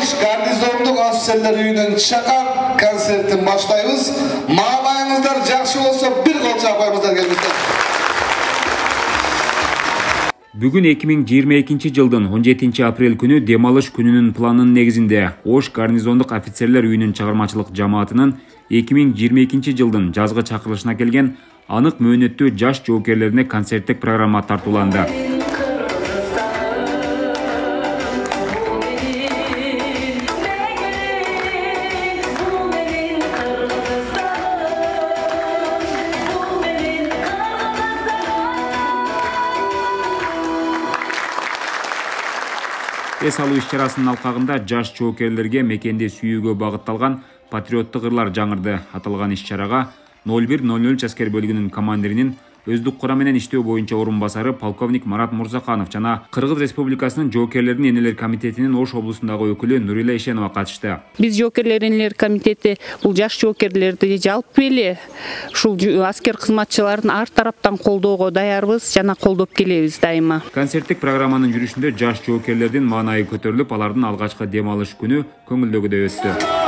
Ош гарнизондук офицерлер үйүнүн чакан концертин баштайбыз. Маалайыңыздар жакшы болсо бир кол чапайбыздар келбестер. Бүгүн 2022 жылдын 17 апрель күнү демалыш күнүнүн планынын негизинде Ош гарнизондук офицерлер үйүнүн чыгармачылык жамаатынын 2022 жылдын жазгы чакырылышына келген анык мөөнөттүү жаш жоокерлерине концерттик программа тартууланды. Эс алуу иш-чарасынын алкагында жаш жоокерлерге мекенди сүйүүгө багытталган патриоттук ырлар жаңырды. Аталган иш-чарага 0100 аскер бөлүгүнүн командиринин өздүк кура менен иштөө боюнча орун басары полковник Марат Мурзаканов жана Кыргыз Республикасынын жоокерлердин энелер комитетинин Ош облусундагы өкүлү Нурила Ишенова катышты. Биз жоокерлер энелер комитети бул жаш жоокерлерди жалпы эле ушул аскер кызматчыларын ар тараптан колдоого даярбыз жана колдоп келебиз дайыма. Концерттик программанын жүрүшүндө жаш жоокерлердин маанайы көтөрүлүп, алардын алгачкы дем алыш күнү көңүлдөгүдөй өттү.